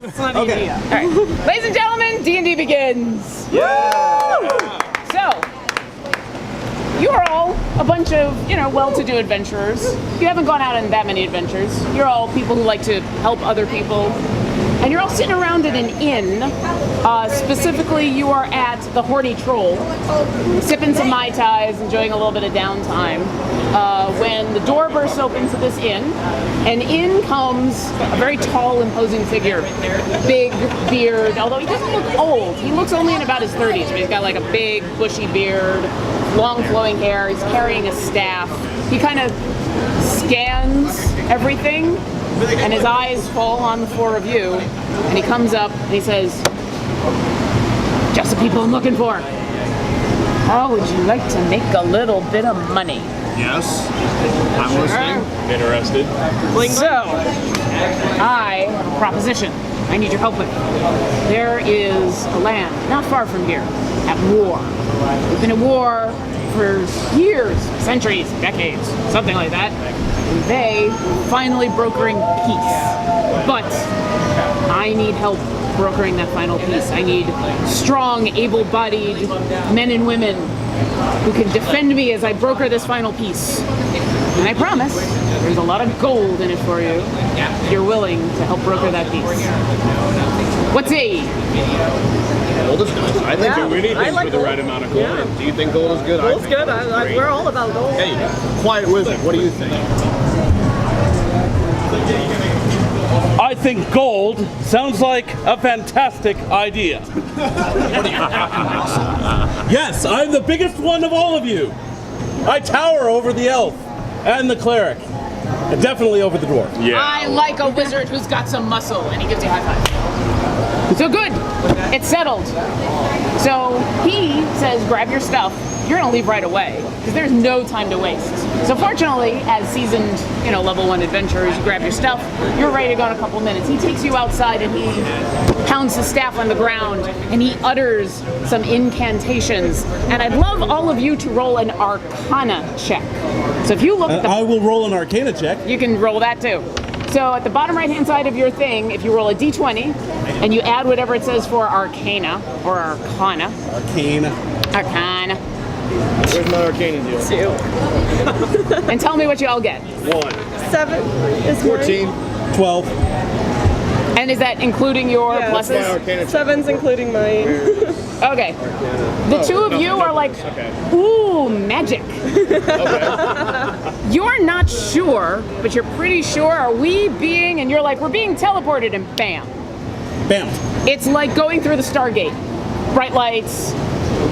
It's not Okay. All right, ladies and gentlemen, D&D begins. Yeah! So, you are all a bunch of, well-to-do adventurers. You haven't gone out on that many adventures. You're all people who like to help other people. And you're all sitting around at an inn. Specifically, you are at the Horny Troll, sipping some Mai Tais, enjoying a little bit of downtime. When the door bursts open to this inn, and in comes a very tall, imposing figure. Big beard, although he doesn't look old. He looks only in about his 30s, but he's got like a big, bushy beard, long flowing hair. He's carrying a staff. He kind of scans everything, and his eyes fall on the four of you, and he comes up and he says, "Just the people I'm looking for. How would you like to make a little bit of money?" Yes. I'm listening. Interested. So, I have a proposition I need your help with. There is a land not far from here at war. We've been at war for years, centuries, decades, something like that. And they were finally brokering peace. But I need help brokering that final peace. I need strong, able-bodied men and women who can defend me as I broker this final peace. And I promise, there's a lot of gold in it for you if you're willing to help broker that peace. What's it? Gold is good. I think Do anything I like for the gold. right amount of gold. Yeah. Do you think gold is good? Gold's I think good. gold is great. We're all about gold. Hey, quiet wizard, what do you think? I think gold sounds like a fantastic idea. Yes, I'm the biggest one of all of you. I tower over the elf and the cleric, and definitely over the dwarf. Yeah. I like a wizard who's got some muscle, and he gives you a high five. So good, it's settled. So he says, grab your stuff. You're gonna leave right away, because there's no time to waste. So fortunately, as seasoned, level 1 adventurers, you grab your stuff, you're ready to go in a couple minutes. He takes you outside and he pounds his staff on the ground and he utters some incantations. And I'd love all of you to roll an Arcana check. So if you look at the... I will roll an Arcana check. You can roll that too. So at the bottom right-hand side of your thing, if you roll a d20 and you add whatever it says for Arcana or Arcana. Arcana. Where's my Arcana deal? 2. And tell me what you all get. 1. 7 is 14. 12. And is that including your Yeah. My pluses? Arcana. 7's including mine. Okay. The two of you are like, ooh, magic. You're not sure, but you're pretty sure. Are we being, and you're like, we're being teleported, and bam. Bam. It's like going through the Stargate. Bright lights,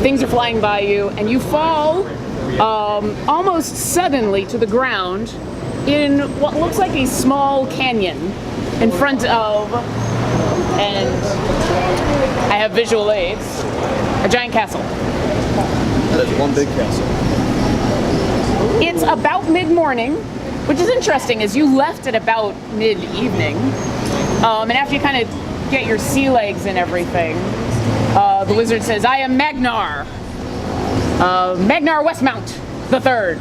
things are flying by you, and you fall almost suddenly to the ground in what looks like a small canyon in front of, and I have visual aids, a giant castle. That is one big castle. It's about mid-morning, which is interesting, as you left at about mid-evening, and after you kind of get your sea legs and everything, the wizard says, "I am Magnar, Magnar Westmount the Third.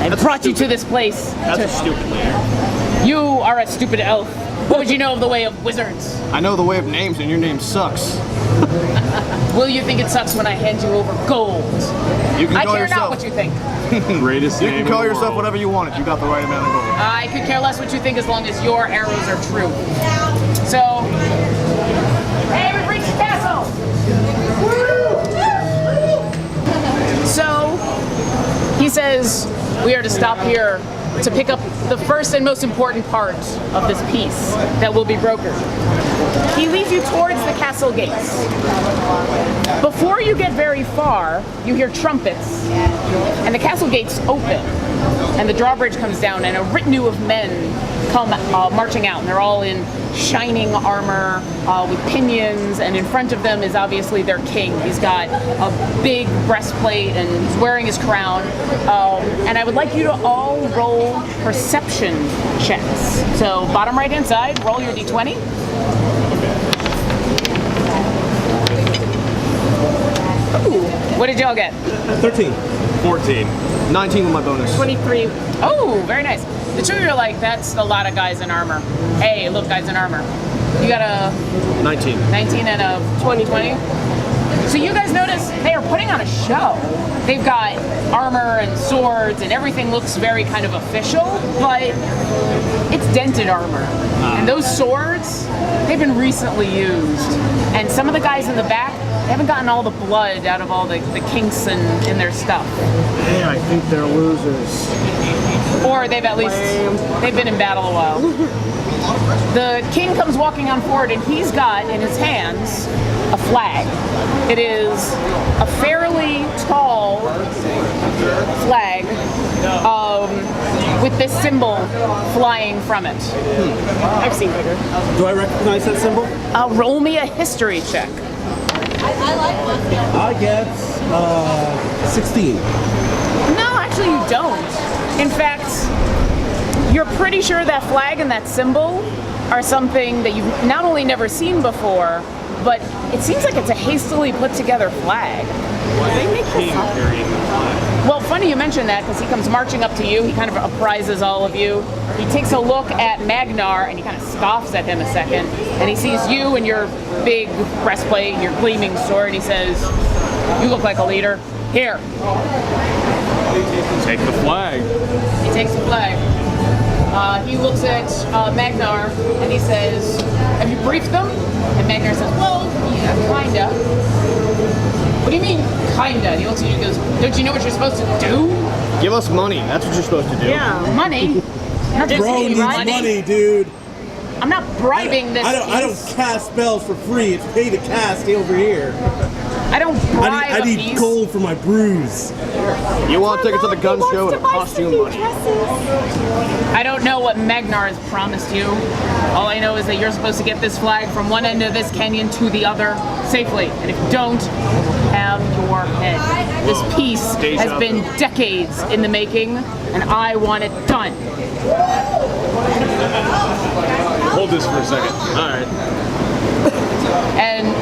I brought you to this place. That's a stupid name. You are a stupid elf. What would you know of the way of wizards? I know the way of names, and your name sucks. Will you think it sucks when I hand you over gold? You can I call care not yourself. what you think. Greatest You name can in call the yourself world. whatever you want if you got the right amount of gold. I could care less what you think as long as your arrows are true. So, hey, we've reached the castle! So, he says, we are to stop here to pick up the first and most important part of this piece that will be brokered. He leads you towards the castle gates. Before you get very far, you hear trumpets, and the castle gates open, and the drawbridge comes down, and a retinue of men come marching out, and they're all in shining armor with pinions, and in front of them is obviously their king. He's got a big breastplate, and he's wearing his crown, and I would like you to all roll perception checks. So bottom right-hand side, roll your d20. Ooh, what did y'all get? 13. 14. 19 with my bonus. 23. Oh, very nice. The two of you are like, that's a lot of guys in armor. Hey, look, guys in armor. You got a 19. 19 and a 20. So you guys notice they are putting on a show. They've got armor and swords and everything looks very kind of official, but it's dented armor. And those swords, they've been recently used. And some of the guys in the back, they haven't gotten all the blood out of all the kinks in their stuff. Yeah, I think they're losers. Or they've at least, they've been in battle a while. The king comes walking on forward and he's got in his hands a flag. It is a fairly tall flag with this symbol flying from it. I've seen bigger. Do I recognize that symbol? Roll me a history check. I get 16. No, actually you don't. In fact, you're pretty sure that flag and that symbol are something that you've not only never seen before, but it seems like it's a hastily put together flag. They make this up. Well, funny you mention that because he comes marching up to you. He kind of apprises all of you. He takes a look at Magnar and he kind of scoffs at him a second. And he sees you and your big breastplate, your gleaming sword. And he says, "You look like a leader. Here." Take the flag. He takes the flag. He looks at Magnar and he says, "Have you briefed them?" And Magnar says, "Well, yeah, kinda." "What do you mean, kinda?" And he looks at you and goes, "Don't you know what you're supposed to do?" Give us money. That's what you're supposed to do. Yeah. Money? Not just Bro any needs money, dude. I'm not bribing this. I don't cast spells for free. It's pay to cast over here. I don't bribe I a need piece. gold for my bruise. You want tickets to the gun show and it costs you money. I don't know what Magnar has promised you. All I know is that you're supposed to get this flag from one end of this canyon to the other safely. And if you don't, have your head. This peace has been decades in the making, and I want it done. Hold this for a second. All right. And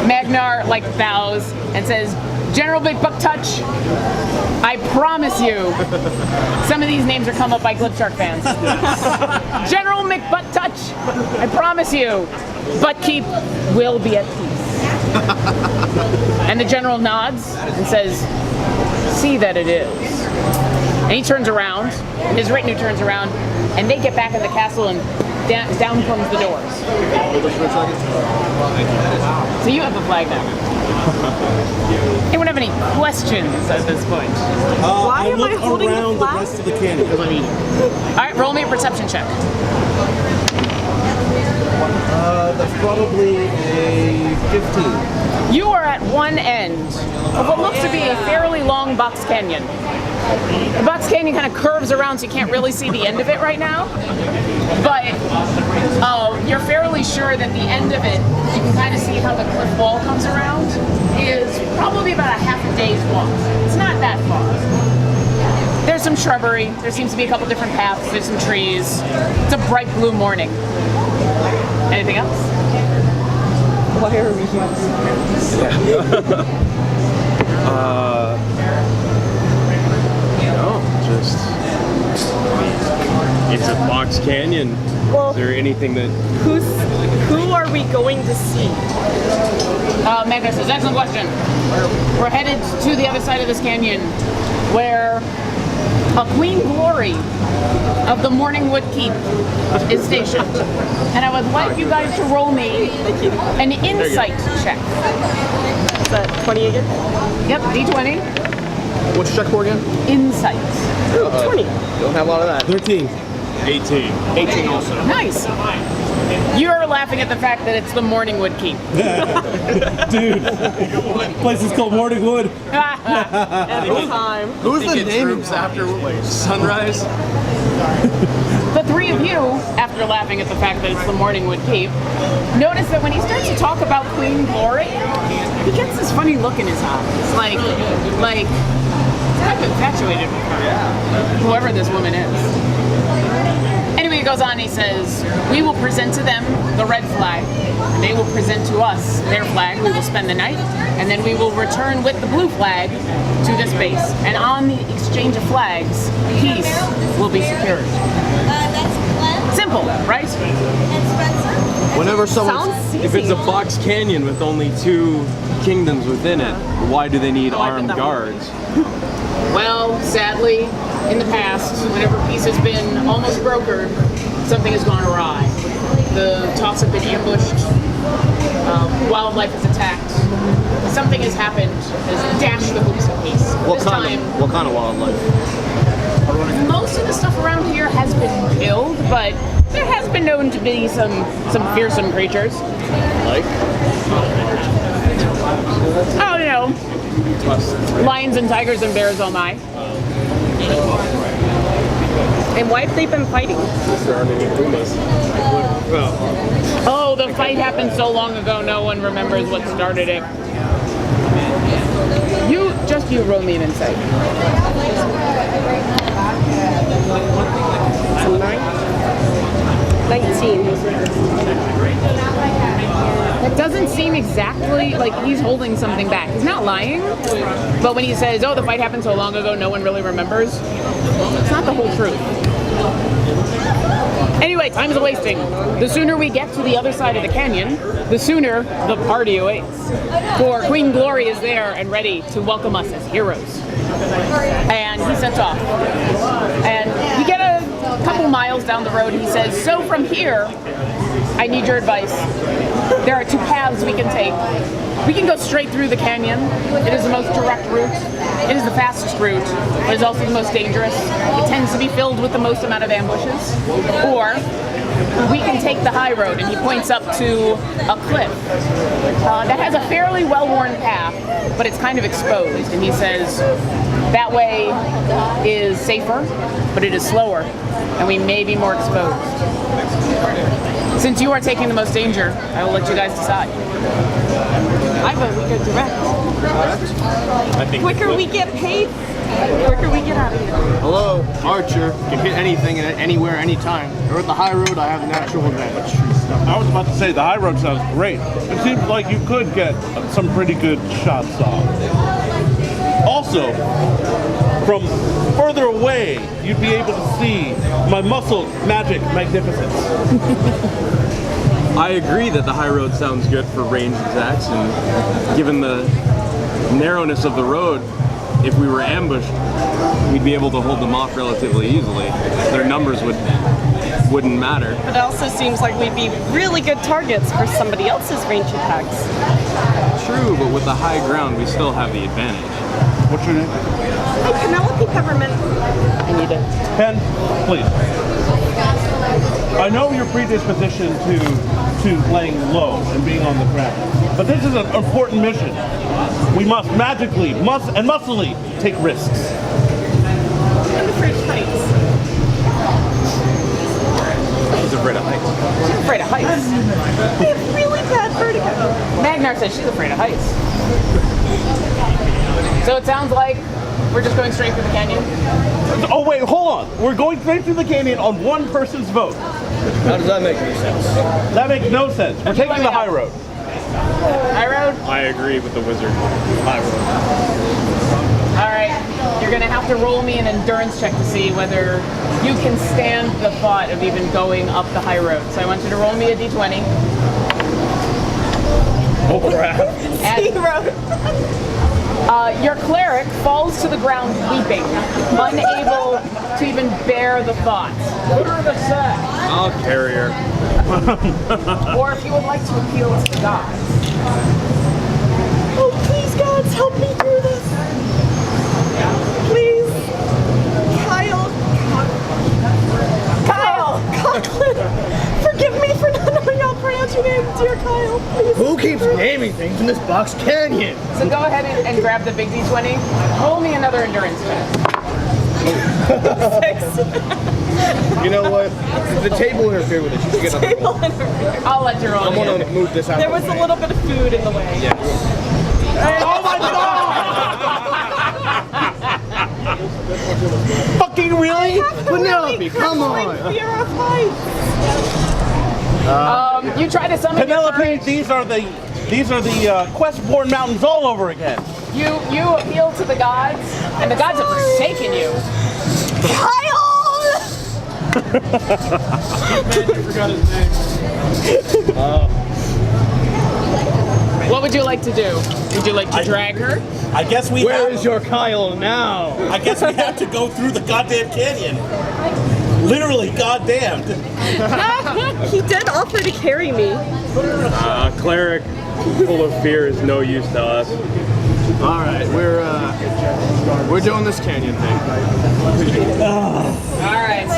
Magnar bows and says, "General Big Buck Touch, I promise you." Some of these names are come up by Glib Shark fans. General McButt Touch, I promise you, Buttkeep will be at peace. And the general nods and says, "See that it is." And he turns around, and his retinue turns around, and they get back in the castle and down comes the doors. So you have the flag now. Anyone have any questions at this point? Why am I look holding the around the flag? rest of the canyon. Because I'm eating. All right, roll me a perception check. That's probably a 15. You are at one end of what looks to be a fairly long box canyon. The box canyon kind of curves around so you can't really see the end of it right now. But you're fairly sure that the end of it, you can kind of see how the cliff wall comes around, is probably about a half a day's walk. It's not that far. There's some shrubbery. There seems to be a couple different paths. There's some trees. It's a bright blue morning. Anything else? Why are we here? No, just it's a box canyon. Well, Is there anything that who are we going to see? Magna says, excellent question. We're headed to the other side of this canyon where a Queen Glory of the Morningwood Keep is stationed. And I would like you guys to roll me an insight check. Is that 20 again? Yep, D20. What's your check for again? Insight. Ooh, 20. Don't have a lot of that. 13. 18? 18 also. Nice. You're laughing at the fact that it's the Morningwood Keep. Dude, place is called Morningwood. Every time. Who's the name? after sunrise? The three of you, after laughing at the fact that it's the Morningwood Keep, notice that when he starts to talk about Queen Glory, he gets this funny look in his eyes. Like, he's kind of infatuated with her. Whoever this woman is. Anyway, he goes on and he says, we will present to them the red flag. They will present to us their flag. We will spend the night, and then we will return with the blue flag to this base. And on the exchange of flags, peace will be secured. simple, right? Whenever someone, Sounds If it's a box canyon with only 2 kingdoms within it, why do they need Oh, I bet armed that guards? Well, sadly, in the past, whenever peace has been almost brokered, something has gone awry. The talks have been ambushed, wildlife is attacked, something has happened, has dashed the hopes of peace. what This kind time, of what kind of wildlife? most of the stuff around here has been killed, but there has been known to be some fearsome creatures. Like? Oh, you know, lions and tigers and bears all my. And why have they been fighting? There aren't any pumas. Oh, the fight happened so long ago, no one remembers what started it. You roll me an insight. 19. It doesn't seem exactly like he's holding something back. He's not lying, but when he says, oh, the fight happened so long ago, no one really remembers, it's not the whole truth. Anyway, time is wasting. The sooner we get to the other side of the canyon, the sooner the party awaits. For Queen Glory is there and ready to welcome us as heroes. And he sets off. And we get a couple miles down the road and he says, so from here, I need your advice. There are 2 paths we can take. We can go straight through the canyon. It is the most direct route. It is the fastest route, but it's also the most dangerous. It tends to be filled with the most amount of ambushes. Or we can take the high road, and he points up to a cliff that has a fairly well-worn path, but it's kind of exposed. And he says, that way is safer, but it is slower, and we may be more exposed. Since you are taking the most danger, I will let you guys decide. I vote we go direct. I think Quicker we get paid, quicker we get out of here. Hello, Archer. Can hit anything and anywhere, anytime. Or at the high road, I have the natural advantage. I was about to say the high road sounds great. It seems like you could get some pretty good shots off. Also, from further away, you'd be able to see my muscled magic magnificence. I agree that the high road sounds good for range attacks, and given the narrowness of the road, if we were ambushed, we'd be able to hold them off relatively easily. Their numbers wouldn't matter. But it also seems like we'd be really good targets for somebody else's range attacks. True, but with the high ground, we still have the advantage. What's your name? Hey, Penelope Peppermint. I need it. Pen, please. I know your predisposition to playing low and being on the ground, but this is an important mission. We must magically, muscly take risks. I'm afraid of heights. He's afraid of heights. She's afraid of heights. I have really bad vertigo. Magnar says she's afraid of heights. So it sounds like we're just going straight through the canyon. Oh wait, hold on. We're going straight through the canyon on one person's vote. How does that make any sense? That makes no sense. We're taking the high road. High road? I agree with the wizard. High road. All right. You're going to have to roll me an endurance check to see whether you can stand the thought of even going up the high road. So I want you to roll me a d20. Oh crap. Your cleric falls to the ground weeping, unable to even bear the thought. I'll carry her. Or if you would like to appeal to the gods. Oh, please, gods, help me through this. Please. Kyle. Forgive me for not knowing how to pronounce your name, dear Kyle. Please. Who keeps naming things in this box canyon? So go ahead and grab the big d20. Roll me another endurance check. You know what? The table interfered with it. You should get another roll. I'll let you roll I'm again. gonna move this out. There was a little bit of food in the way. Yeah. Oh my god! Fucking really? Penelope, come on. Fear of heights. You try to summon your Penelope, courage. these are the Questborn Mountains all over again. You appeal to the gods, and the gods have forsaken you. Kyle! forgot his name. What would you like to do? Would you like to drag her? I guess we Where have, is your Kyle now? I guess we have to go through the goddamn canyon. Literally, goddamn. He did offer to carry me. Cleric full of fear is no use to us. All right, we're doing this canyon thing. All right.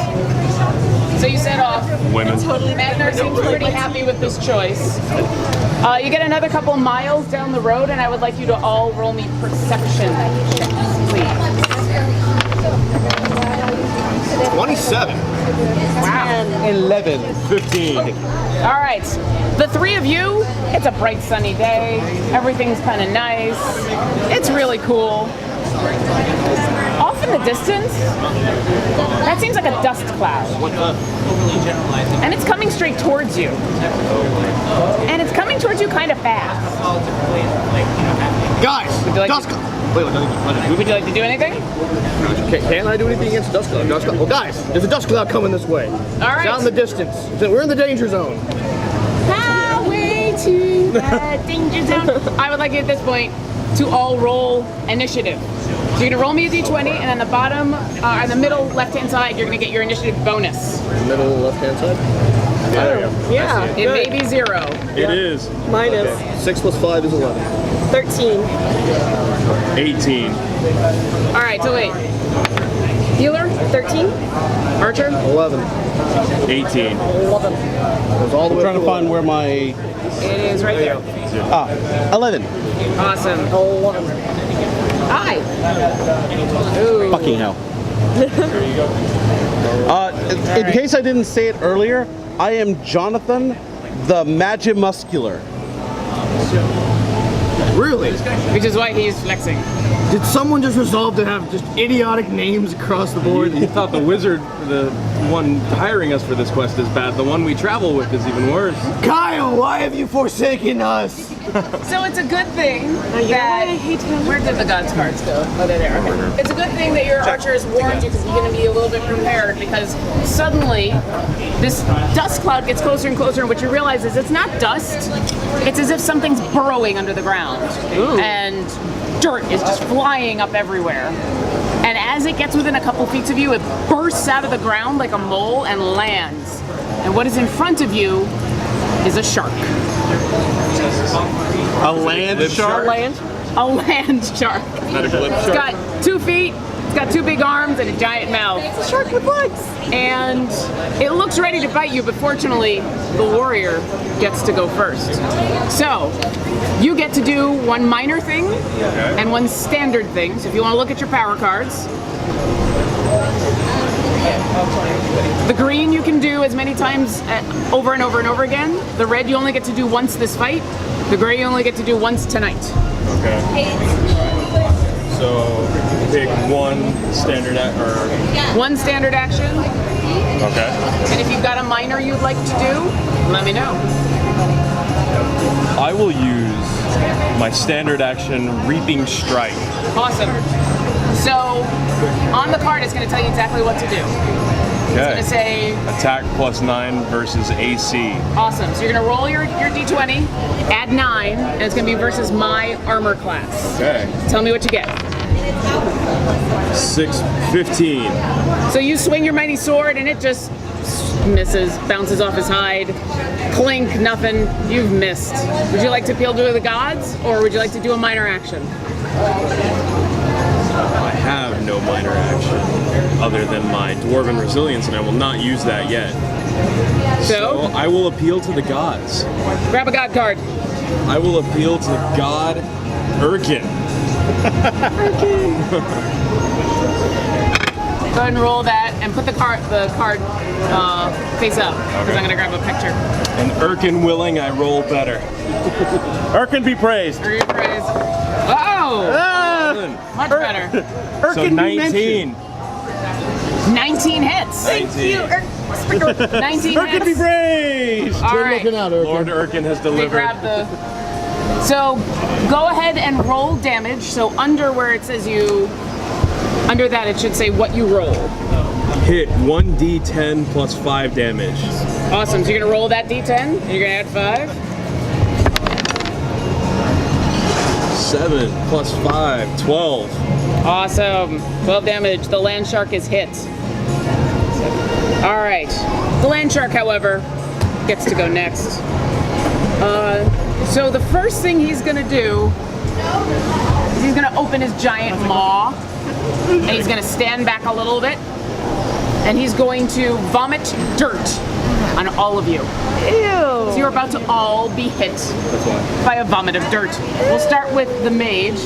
So you set off. Women. Magnar seems pretty happy with this choice. You get another couple miles down the road, and I would like you to all roll me perception checks, please. 27. Wow. 11. 15. All right. The three of you, it's a bright sunny day. Everything's kind of nice. It's really cool. Off in the distance, that seems like a dust cloud. And it's coming straight towards you. And it's coming towards you kind of fast. Guys, dust cloud. Wait, Would you like to do anything? Can't I do anything against dust cloud? Well, guys, there's a dust cloud coming this way. All right. It's out in the distance. We're in the danger zone. Highway to the danger zone. I would like you at this point to all roll initiative. So you're gonna roll me a d20, and on the bottom, on the middle left-hand side, you're gonna get your initiative bonus. Middle left-hand side. Yeah, there you go. Yeah. It may be 0. It is. Mine is 6 plus 5 is 11. 13. 18. All right, so wait. Healer, 13? Archer, 11. 18. 11. Goes all the way Trying to up find where my it is right there. 11. Awesome. 11. Hi. Ooh. Fucking hell. In case I didn't say it earlier, I am Jonathan, the Magimuscular. Really? Which is why he's flexing. Did someone just resolve to have just idiotic names across the board? You thought the wizard, the one hiring us for this quest, is bad. The one we travel with is even worse. Kyle, why have you forsaken us? So it's a good thing You know what? I that. hate him. Where did the gods cards go? Oh, they're there. Okay. It's a good thing that your archer has warned you because you're going to be a little bit prepared because suddenly this dust cloud gets closer and closer, and what you realize is it's not dust. It's as if something's burrowing under the ground. And dirt is just flying up everywhere. And as it gets within a couple feet of you, it bursts out of the ground like a mole and lands. And what is in front of you is a shark. A land shark? Land? A land shark. Is that a glib It's shark? got 2 feet, it's got 2 big arms and a giant mouth. It's a shark with legs. And it looks ready to bite you, but fortunately, the warrior gets to go first. So, you get to do one minor thing and one standard thing. So if you want to look at your power cards, the green you can do as many times over and over and over again. The red you only get to do once this fight. The gray you only get to do once tonight. Okay. So pick one standard One standard action, Okay. and if you've got a minor you'd like to do, let me know. I will use my standard action Reaping Strike. Awesome. So, on the card it's going to tell you exactly what to do. It's going to say, Attack +9 versus AC. awesome. So you're going to roll your d20, add 9, and it's going to be versus my armor class. Okay. Tell me what you get. 6, 15. So you swing your mighty sword and it just misses, bounces off his hide. Clink, nothing. You've missed. Would you like to appeal to the gods, or would you like to do a minor action? I have no minor action other than my Dwarven Resilience, and I will not use that yet. So I will appeal to the gods. Grab a god card. I will appeal to God Urkin. Go ahead and roll that, and put the card face up, because I'm going to grab a picture. And Urkin willing, I roll better. Urkin be praised. For your praise. Oh! Much better. So 19. 19 hits. 19. 19 Urkin be hits. praised. All Good right. looking out, Urkin. Lord Urkin has They delivered. grab the. So go ahead and roll damage. So under where it says you, under that it should say what you roll. Hit 1d10 plus 5 damage. Awesome. So you're gonna roll that d10, and you're gonna add 5. 7 plus 5, 12. Awesome. 12 damage. The land shark is hit. All right. The land shark, however, gets to go next. So the first thing he's gonna do is he's gonna open his giant maw, and he's gonna stand back a little bit, and he's going to vomit dirt on all of you. Ew. So you're about to all be hit by a vomit of dirt. We'll start with the mage.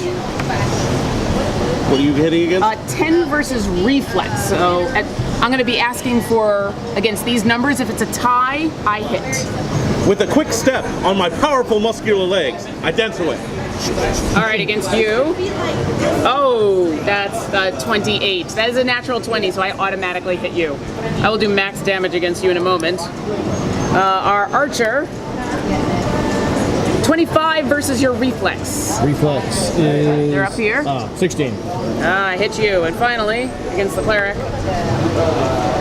What are you hitting against? 10 versus reflex. So I'm going to be asking for, against these numbers, if it's a tie, I hit. With a quick step on my powerful muscular legs, I dance away. All right, against you. Oh, that's 28. That is a natural 20, so I automatically hit you. I will do max damage against you in a moment. Our archer, 25 versus your reflex. Reflex is... They're up here. 16. I hit you. And finally, against the cleric.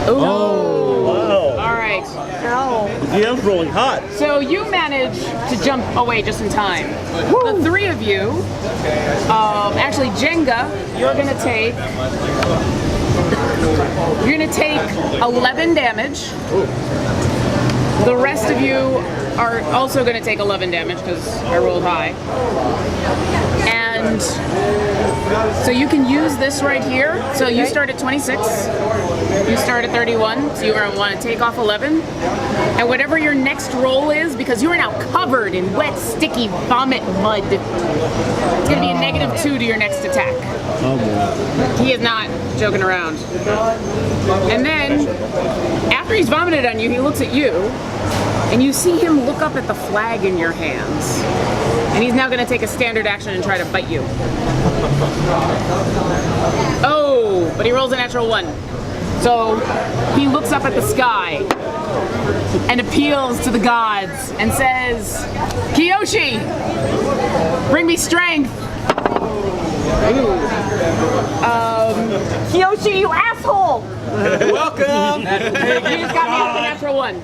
Ooh. Wow. All right. Ow. The DM's rolling hot. So you manage to jump away just in time. The three of you, actually Jenga, you're gonna take 11 damage. The rest of you are also gonna take 11 damage because I rolled high. And so you can use this right here. So you start at 26, you start at 31, so you're gonna wanna take off 11. And whatever your next roll is, because you are now covered in wet, sticky vomit mud, it's gonna be a -2 to your next attack. Oh boy. He is not joking around. And then, after he's vomited on you, he looks at you, and you see him look up at the flag in your hands. And he's now gonna take a standard action and try to bite you. Oh, but he rolls a natural 1. So he looks up at the sky and appeals to the gods and says, Kiyoshi, bring me strength. Ooh. Kiyoshi, you asshole! Welcome. You just got me off the natural 1.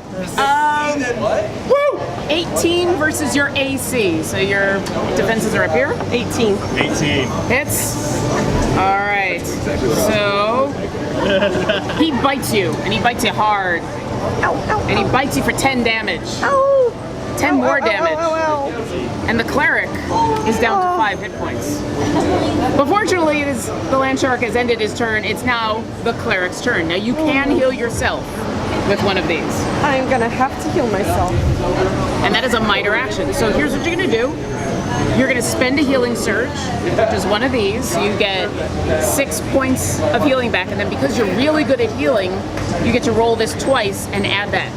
Woo! 18 versus your AC. So your defenses are up here. 18. 18. Hits. All right. So he bites you, and he bites you hard. Ow, ow, And he bites you for 10 damage. ow. 10 more damage. Ow, ow, And the cleric is down to 5 hit points. But fortunately, the land shark has ended his turn. It's now the cleric's turn. Now you can heal yourself with one of these. I'm gonna have to heal myself. And that is a minor action. So here's what you're gonna do. You're gonna spend a healing surge, which is one of these. So you get 6 points of healing back, and then because you're really good at healing, you get to roll this twice and add that.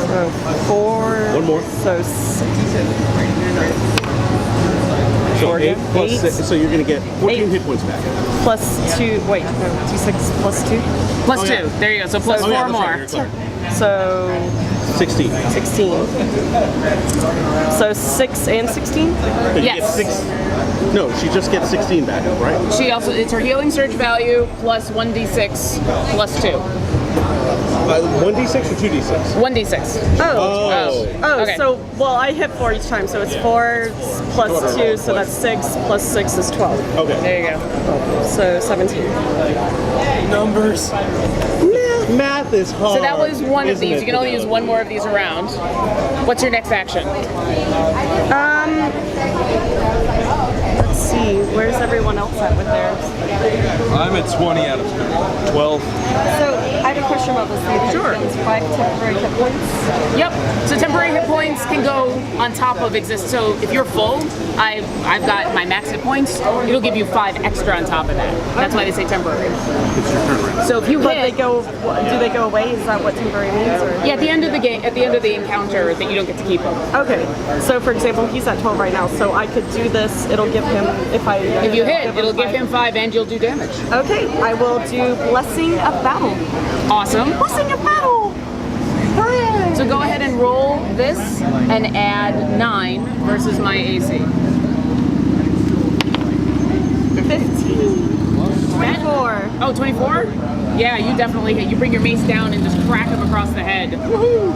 So 4. One more. So 6. So 8 plus 8. 6. So you're going to get 14 8. hit points back. Plus 2. Wait, no. 2, 6 plus 2. Plus 2. There you go. So plus 4 more. So 16. 16. So 6 and 16? But you Yes. get 6. No, she just gets 16 back, right? She also, it's her healing surge value plus 1d6 plus 2. 1d6 or 2d6? 1d6. Oh. Oh, Okay. so, well, I hit 4 each time, so it's 4 plus 2, so that's 6, plus 6 is 12. Okay. There you go. So 17. Numbers. Math is hard. So that was one of isn't these. it, You can only use one more of these around. What's your next action? Let's see, where's everyone else at with theirs? I'm at 20 out of 12. So, I have a question about this. Sure. It's 5 temporary hit points. Yep. So temporary hit points can go on top of exist. So if you're full, I've got my max hit points. It'll give you 5 extra on top of that. That's why they say temporary. So if you But hit, do they go away? Is that what temporary means? Or? yeah, at the end of the game, at the end of the encounter, that you don't get to keep them. Okay. So, for example, he's at 12 right now, so I could do this. It'll give him, If you hit, it'll give him 5 and you'll do damage. Okay, I will do Blessing of Battle. Awesome. Blessing of Battle! Hooray! So go ahead and roll this and add 9 versus my AC. 15. 24. Oh, 24? Yeah, you definitely hit. You bring your mace down and just crack him across the head.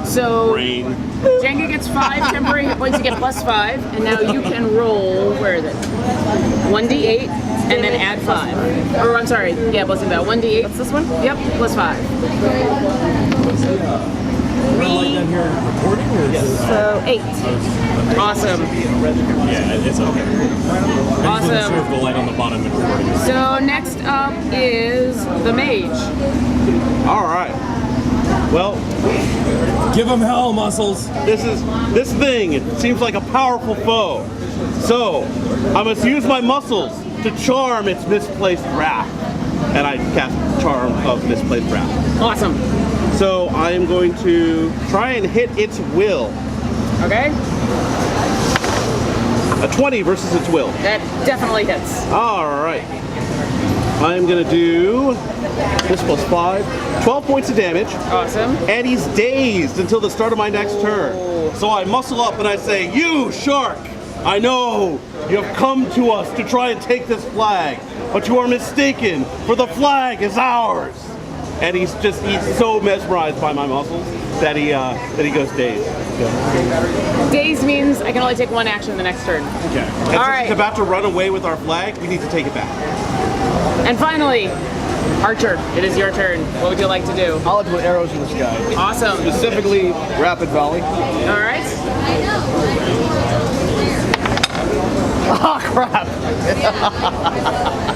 So Rain. Jenga gets 5 temporary hit points. You get +5, and now you can roll. Where is it? 1d8, and then add 5. Or I'm sorry. Yeah, blessing that. 1d8. What's this one? Yep, +5. Red light down here recording, or is it? So 8. Awesome. Yeah, it's okay. Awesome. Serve the light on the bottom and recording. So next up is the mage. All right. Well, Give him hell, muscles. this thing, it seems like a powerful foe. So, I must use my muscles to charm its misplaced wrath. And I cast Charm of Misplaced Wrath. Awesome. So, I am going to try and hit its will. Okay. A 20 versus its will. That definitely hits. All right. I'm going to do this +5. 12 points of damage. Awesome. And he's dazed until the start of my next turn. So I muscle up and I say, "You, shark! I know you have come to us to try and take this flag, but you are mistaken, for the flag is ours." And he's so mesmerized by my muscles that he goes dazed. Dazed means I can only take 1 action the next turn. Okay. And since right. he's about to run away with our flag, we need to take it back. And finally, Archer, it is your turn. What would you like to do? I'll put arrows in the sky. Awesome. Specifically, rapid volley. All right. Oh crap!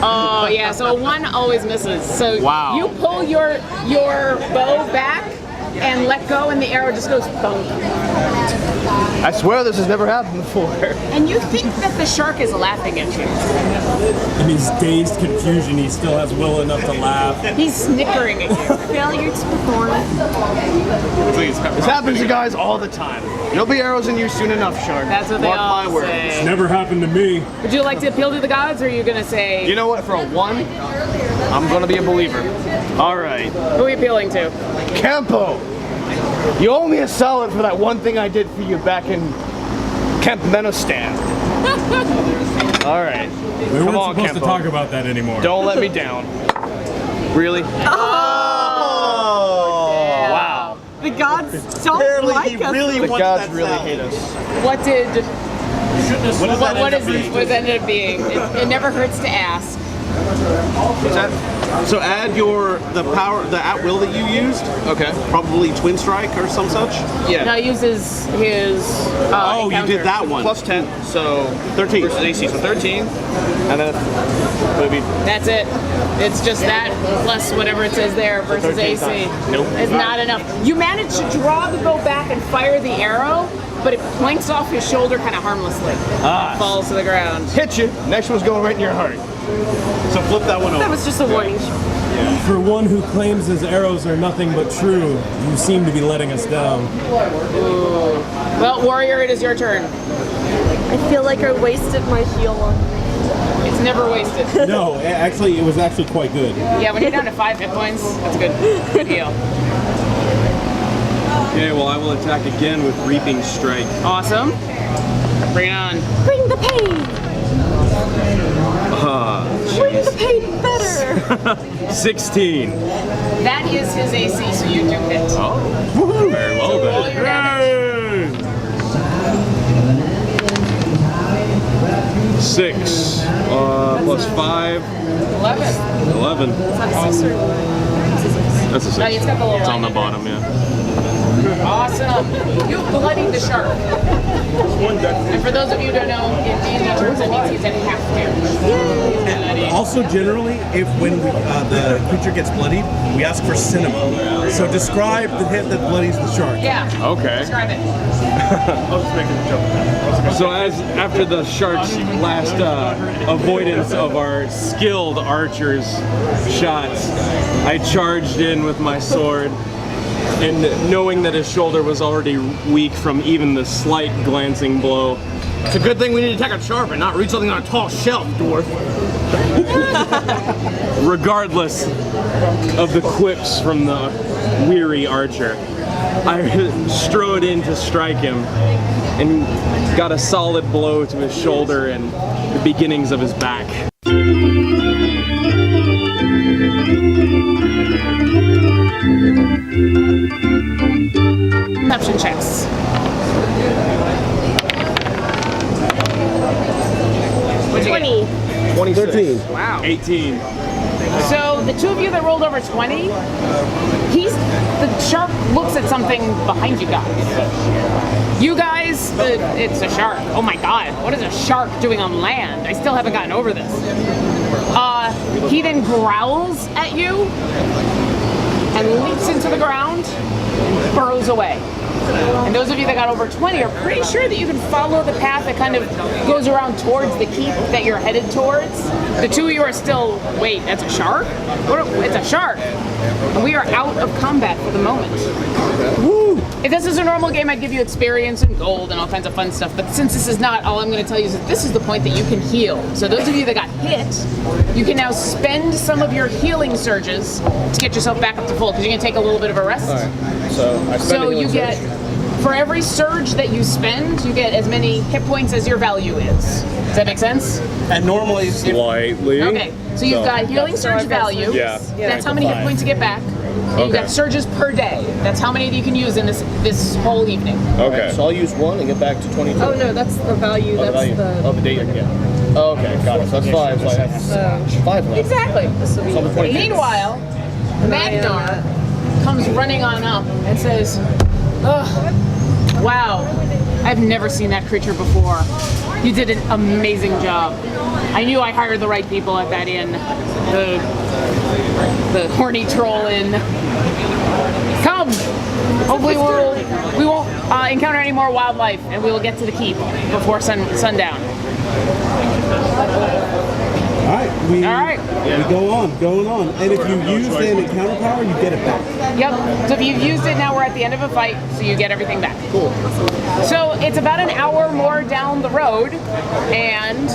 Oh yeah. So 1 always misses. So Wow. you pull your bow back and let go, and the arrow just goes thunk. I swear this has never happened before. And you think that the shark is laughing at you? In his dazed confusion, he still has will enough to laugh. He's snickering at you. Failure to perform. This happens to guys all the time. There'll be arrows in you soon enough, Shark. That's what they Mark all my words. say. Never happened to me. Would you like to appeal to the gods, or are you gonna say? You know what? For a 1, I'm gonna be a believer. All right, Who are you appealing to? Campo. You owe me a solid for that one thing I did for you back in Kempmenistan. All right. We weren't on, supposed to Campo. talk about that anymore. Don't let me down. Really? Oh! Wow. The gods don't Apparently like he us. really The wants gods that really sound. hate us. What did? What does that end up being? What does it ended up being? It never hurts to ask. What's that? So add the at will that you used. Okay. Probably Twin Strike or some such. Yeah. No, he uses his. Oh, you encounter. did that one. Plus 10, so 13. versus AC, so 13. And then maybe That's it. It's just that plus whatever it says there versus 13 AC. times. Nope. It's not enough. You manage to draw the bow back and fire the arrow, but it planks off his shoulder kind of harmlessly. Ah. Falls to the ground. hit you. Next one's going right in your heart. So flip that one over. That was just a warning. For one who claims his arrows are nothing but true, you seem to be letting us down. Well, warrior, it is your turn. I feel like I wasted my heal on. It's never wasted. No, actually, it was actually quite good. Yeah, when you're down to 5 hit points, that's good. Good heal. Okay, well I will attack again with Reaping Strike. Awesome. Bring it on. Bring the pain. Bring the pain better. 16. That is his AC, so you do hit. Oh, very well Roll then. your damage. 6 plus 5, 11. 11. That's a 6. Oh, it's got the little It's on the line. bottom, yeah. Awesome. You bloodied the shark. And for those of you who don't know, in D&D terms, that means he's at half damage. Also, generally, if when the creature gets bloodied, we ask for cinema. So describe the hit that bloodies the shark. Yeah. Okay. Describe it. So after the shark's last avoidance of our skilled archers' shots, I charged in with my sword, and knowing that his shoulder was already weak from even the slight glancing blow, It's a good thing we need to attack a sharp and not read something on a tall shelf, dwarf. regardless of the quips from the weary archer, I strode in to strike him and got a solid blow to his shoulder and the beginnings of his back. Perception checks. 20. 13. Wow. 18. So the two of you that rolled over 20, the shark looks at something behind you guys. You guys, it's a shark. Oh my god, what is a shark doing on land? I still haven't gotten over this. He then growls at you and leaps into the ground and burrows away. And those of you that got over 20 are pretty sure that you can follow the path that kind of goes around towards the keep that you're headed towards. The two of you are still, wait, that's a shark? It's a shark. And we are out of combat for the moment. Woo! If this is a normal game, I'd give you experience and gold and all kinds of fun stuff. But since this is not, all I'm going to tell you is that this is the point that you can heal. So those of you that got hit, you can now spend some of your healing surges to get yourself back up to full, because you're going to take a little bit of a rest. All right. So I spend So a healing you get, surge. for every surge that you spend, you get as many hit points as your value is. Does that make sense? And normally, if Slightly. Okay, so you've got healing surge value. Yeah. That's how many hit points you get back. And you've got surges per day. That's how many you can use in this whole evening. Okay. So I'll use one and get back to 22. Oh no, that's the value. Oh, the That's value. the. Oh, the date. Yeah. Oh, okay, got it. So that's 5. So I have 5 left. Exactly. So I'm at 22. Meanwhile, Magnar comes running on up and says, "Ugh, wow, I've never seen that creature before. You did an amazing job. I knew I hired the right people at that inn. The horny troll inn. Come. Hopefully we won't encounter any more wildlife, and we will get to the keep before sundown." All right, we going on. And if you use an encounter power, you get it back. Yep. So if you've used it, now we're at the end of a fight, so you get everything back. Cool. So it's about an hour more down the road, and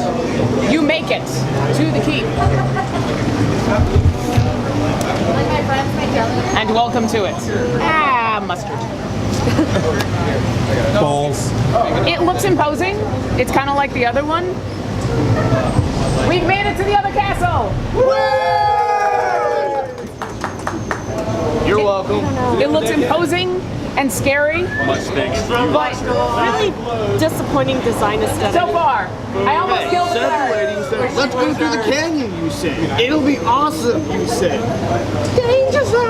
you make it to the keep. And welcome to it. Mustard. Balls. It looks imposing. It's kind of like the other one. We've made it to the other castle! You're welcome. It looks imposing and scary, but Really disappointing design aesthetic. so far, I almost killed the guard. Let's go through the canyon, you say. It'll be awesome, you say.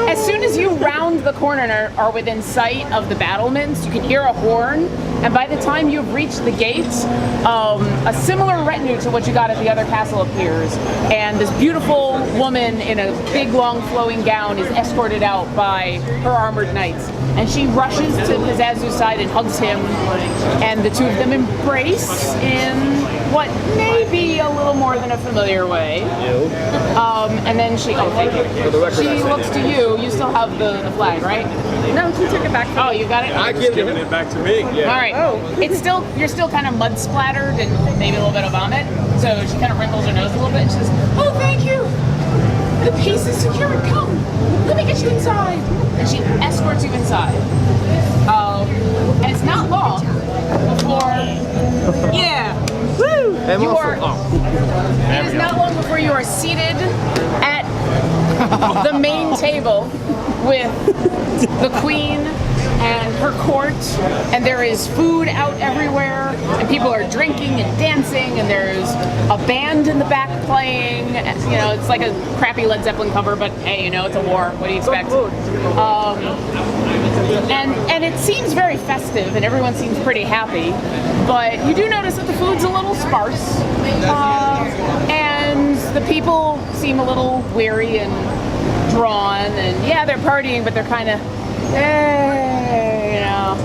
As soon as you round the corner and are within sight of the battlements, you can hear a horn, and by the time you've reached the gates, a similar retinue to what you got at the other castle appears, and this beautiful woman in a big, long, flowing gown is escorted out by her armored knights, and she rushes to Pizazu's side and hugs him, and the two of them embrace in what may be a little more than a familiar way. And then she, thank you. She looks to you. You still have the flag, right? No, he took it back. Oh, you got it? I give it back to me. Yeah. All right. It's still, you're still kind of mud splattered and maybe a little bit of vomit. So she kind of wrinkles her nose a little bit and she says, "Oh, thank you. The peace is secured. Come, let me get you inside." And she escorts you inside. And it's not long before, And you also, are. It is not long before you are seated at the main table with the queen and her court, and there is food out everywhere, and people are drinking and dancing, and there's a band in the back playing. You know, it's like a crappy Led Zeppelin cover, but hey, you know, it's a war. What do you expect? And it seems very festive, and everyone seems pretty happy, but you do notice that the food's a little sparse, and the people seem a little weary and drawn, and yeah, they're partying, but they're kind of, you know,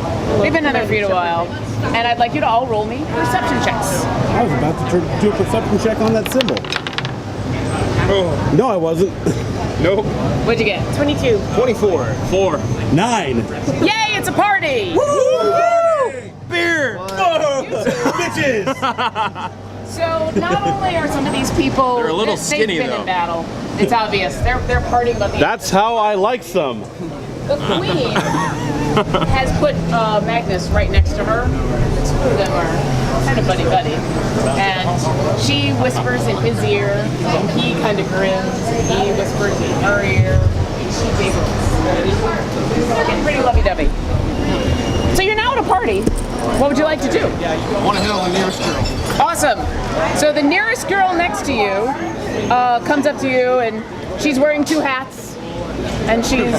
they've been in there for a while. And I'd like you to all roll me perception checks. I was about to do a perception check on that symbol. No, I wasn't. Nope. What'd you get? 22. 24. 4. 9. Yay, it's a party! Beer. Bitches. So not only are some of these people, They're a little they've skinny, been though. in battle. It's obvious. They're partying, but That's how I like them. the queen has put Magnus right next to her. The two of them are kind of buddy-buddy. And she whispers in his ear, and he kind of grins, and he whispers in her ear, and she giggles. Getting pretty lovey-dovey. So you're now at a party. What would you like to do? I want to hit on the nearest girl. Awesome. So the nearest girl next to you comes up to you, and she's wearing 2 hats, and she's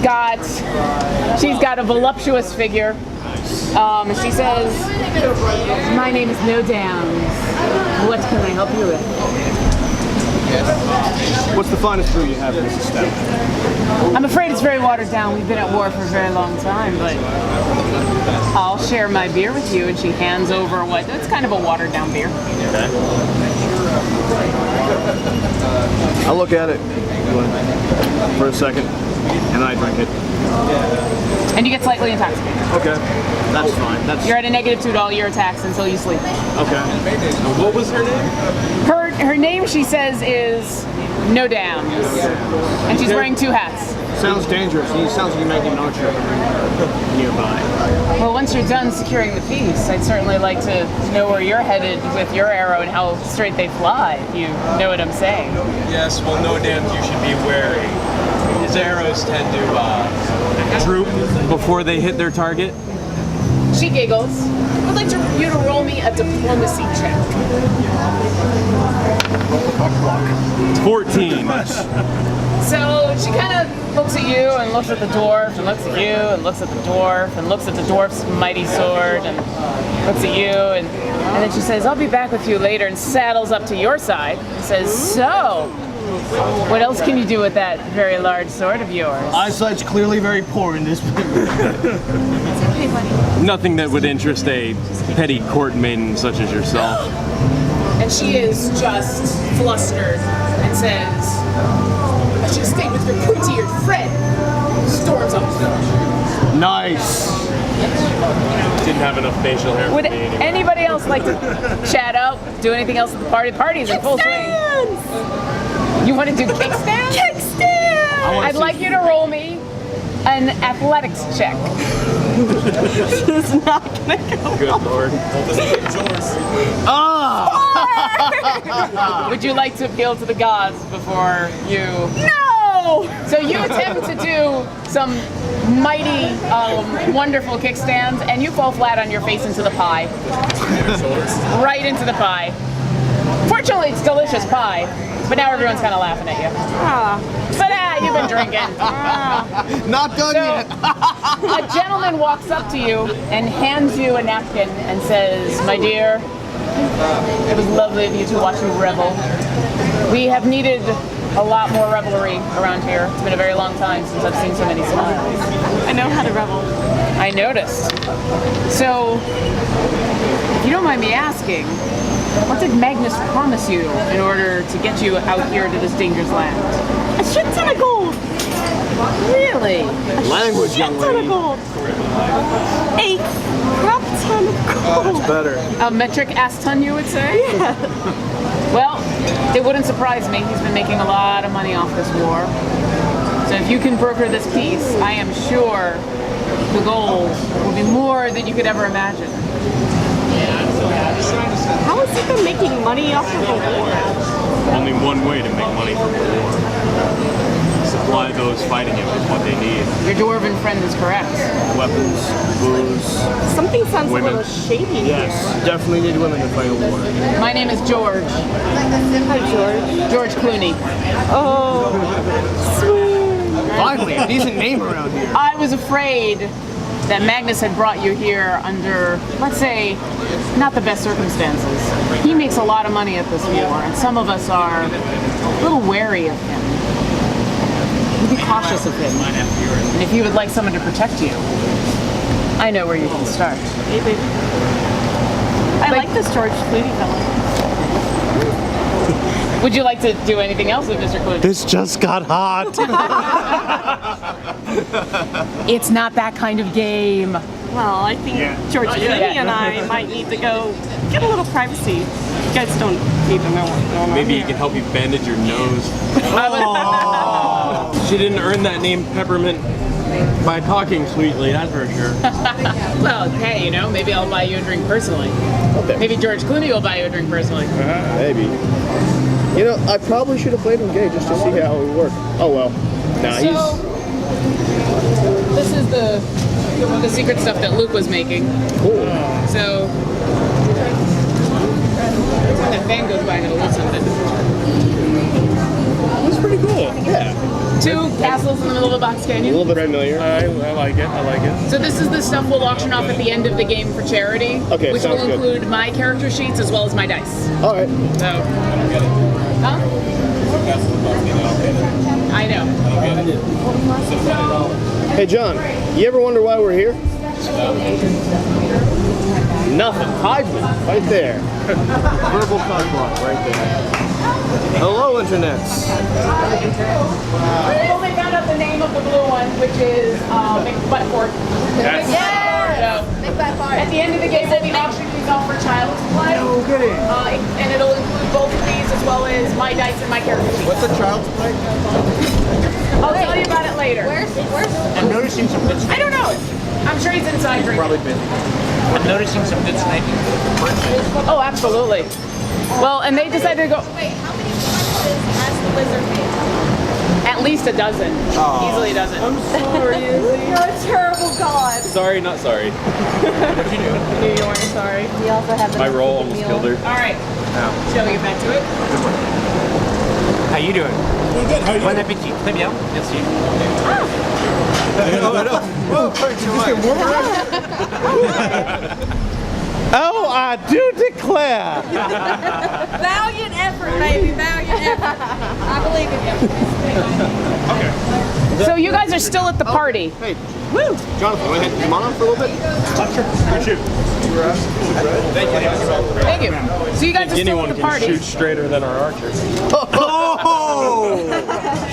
got a voluptuous figure. She says, "My name is No Downs. What can I help you with?" What's the finest brew you have in this establishment? I'm afraid it's very watered down. We've been at war for a very long time, but I'll share my beer with you. And she hands over it's kind of a watered down beer. I look at it for a second, and I drink it. And you get slightly intoxicated. Okay, that's fine. You're at a -2 to all your attacks until you sleep. Okay. What was her name? Her name, she says, is No Downs. And she's wearing 2 hats. Sounds dangerous. He sounds like you might be an archer nearby. Well, once you're done securing the piece, I'd certainly like to know where you're headed with your arrow and how straight they fly, if you know what I'm saying. Yes, well, no damns you should be wary. His arrows tend to Droop before they hit their target. She giggles. I'd like you to roll me a diplomacy check. 14. So she kind of looks at you and looks at the dwarf and looks at you and looks at the dwarf and looks at the dwarf's mighty sword and looks at you and then she says, "I'll be back with you later," and saddles up to your side and says, "So, what else can you do with that very large sword of yours?" Eyesight's clearly very poor in this. Nothing that would interest a petty court maiden such as yourself. And she is just flustered and says, "I should have stayed with your pointy-eared friend." Storms up. Nice. Didn't have enough facial hair. Would anybody else like to chat up, do anything else at the party? The party's in full swing. You want to do kickstands? Kickstands! I'd like you to roll me an athletics check. This is not gonna go. Good lord. Would you like to appeal to the gods before you... No! So you attempt to do some mighty, wonderful kickstands, and you fall flat on your face into the pie. Right into the pie. Fortunately, it's delicious pie, but now everyone's kind of laughing at you. But you've been drinking. Not done yet. A gentleman walks up to you and hands you a napkin and says, "My dear, it was lovely of you to watch you revel. We have needed a lot more revelry around here. It's been a very long time since I've seen so many smiles." I know how to revel. I noticed. So, if you don't mind me asking, what did Magnus promise you in order to get you out here to this dangerous land? A shit ton of gold. Really? Language, young Shit ton of lady. gold. A crap ton of gold. That's better. A metric ass ton, you would say? Yeah. Well, it wouldn't surprise me. He's been making a lot of money off this war. So if you can broker this peace, I am sure the gold will be more than you could ever imagine. How has he been making money off of the war? Only one way to make money from the war. Supply those fighting him with what they need. Your dwarven friend is correct. Weapons, booze. Something sounds Women. a little shady Yes, definitely need women to fight a war. My name is George. Hi, George. George Clooney. Oh, sweet. Finally, a decent name around here. I was afraid that Magnus had brought you here under, let's say, not the best circumstances. He makes a lot of money at this war, and some of us are a little wary of him. Be cautious of him. And if you would like someone to protect you, I know where you can start. Maybe. I like this George Clooney fellow. Would you like to do anything else with Mr. Clooney? This just got hot. It's not that kind of game. Well, I think George Clooney and I might need to go get a little privacy. You guys don't need to know what's going on. Maybe he here. can help you bandage your nose. She didn't earn that name, Peppermint, by talking sweetly, that's for sure. Well, hey, you know, maybe I'll buy you a drink personally. Maybe George Clooney will buy you a drink personally. Maybe. You know, I probably should have played him gay just to see how it would work. Oh well. Nah, So, This is the secret stuff that Luke was making. Cool. So every time that fan goes by, I'm gonna lose something. That's pretty cool. Yeah. 2 castles in the middle of a box A canyon. little bit familiar. I like it. I like it. So this is the stuff we'll auction off at the end of the game for charity. Okay, which sounds will good. include my character sheets as well as my dice. All right. So, huh? I know. Hey, John, you ever wonder why we're here? Nothing. Hide me. Right there. Verbal cockblock right there. Hello, internets. We only found out the name of the blue one, which is McButtport. Yes. So, at the end of the game, we'll be auctioning these off for child's play. No kidding. And it'll include both of these as well as my dice and my character sheet. What's a child's play? I'll tell you about it later. Where's? I'm noticing some good I don't know. I'm sure he's inside drinking. Probably been. I'm noticing some good sniping. Oh, absolutely. Well, and they decided to go. Wait, how many punches has the wizard made? At least a dozen. Easily a dozen. I'm sorry, Izzy. You're a terrible god. Sorry, not sorry. What'd you do? You weren't sorry. We also have My roll almost killed her. All right. Shall we get back to it? How you doing? Doing good. How are you? Bon appétit. Très bien. Merci. Oh, I do declare. Valiant effort, baby. Valiant effort. I believe in you. So you guys are still at the party. Hey, woo! Jonathan, want to come on for a little bit? Thank you. So you guys are still at the party. Shoot straighter than our archer. Oh!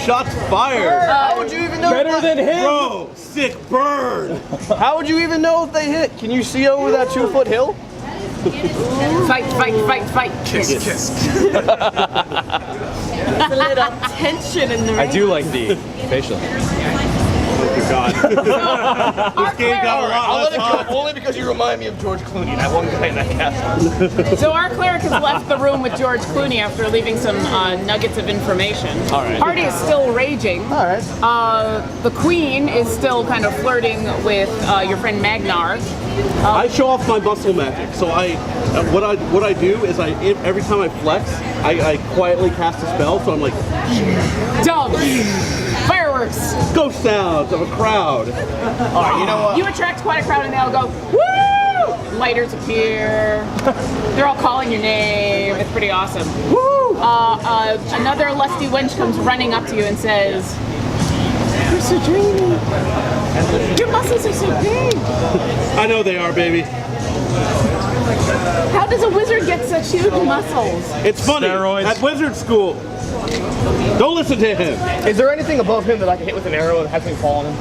Shots fired. How would you even know? Better than him. Bro, sick burn. How would you even know if they hit? Can you see over that 2-foot hill? Fight, fight, fight, fight. Kiss, kiss. There's a little tension in the I do like the facial. God. This game got a lot I'll let less it hot. go only because you remind me of George Clooney, that one guy in that castle. So our cleric has left the room with George Clooney after leaving some nuggets of information. All right. Party is still raging. All right. The queen is still kind of flirting with your friend Magnar. I show off my muscle magic. So what I do is every time I flex, I quietly cast a spell. So I'm like, Doves, fireworks. ghost sounds of a crowd. All right, you know what? You attract quite a crowd and they all go, woo! Lighters appear. They're all calling your name. It's pretty awesome. Woo! Another lusty wench comes running up to you and says, "You're so dreamy. Your muscles are so big. I know they are, baby. How does a wizard get such huge muscles?" It's funny. Steroids. At wizard school. Don't listen to him. Is there anything above him that I can hit with an arrow that hasn't fallen him?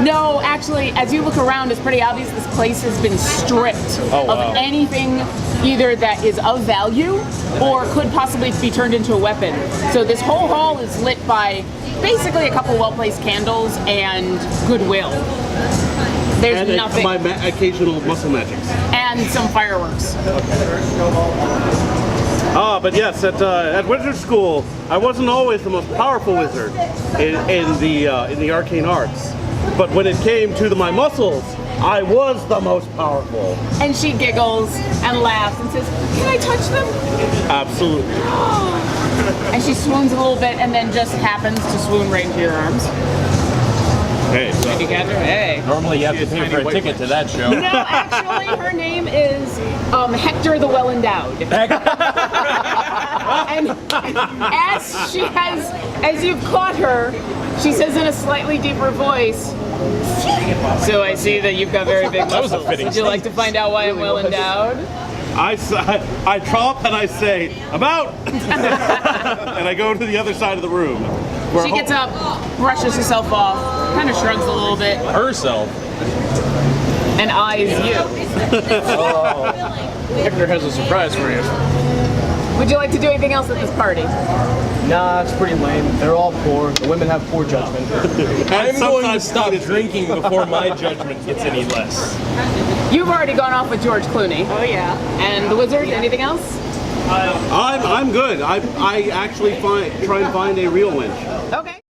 No, actually, as you look around, it's pretty obvious this place has been stripped of anything either that is of value or could possibly be turned into a weapon. So this whole hall is lit by basically a couple well-placed candles and goodwill. There's And nothing. my occasional muscle magics. And some fireworks. But yes, at wizard school, I wasn't always the most powerful wizard in the arcane arts. But when it came to my muscles, I was the most powerful. And she giggles and laughs and says, "Can I touch them?" Absolutely. And she swoons a little bit and then just happens to swoon right into your arms. Hey, Did you catch her? Hey. Normally you have to pay for a ticket to that show. No, actually, her name is Hector the Well Endowed. And as you've caught her, she says in a slightly deeper voice, "So I see that you've got very big muscles. That was a fitting Would you like to find out why I'm well endowed?" I tromp and I say, "About!" And I go to the other side of the room. She gets up, brushes herself off, kind of shrugs a little bit, Herself. and eyes you. Hector has a surprise for you. Would you like to do anything else at this party? Nah, it's pretty lame. They're all poor. The women have poor judgment. I'm going to stop drinking before my judgment gets any less. You've already gone off with George Clooney. Oh yeah. And the wizard, anything else? I'm good. I actually try and find a real winch. Okay.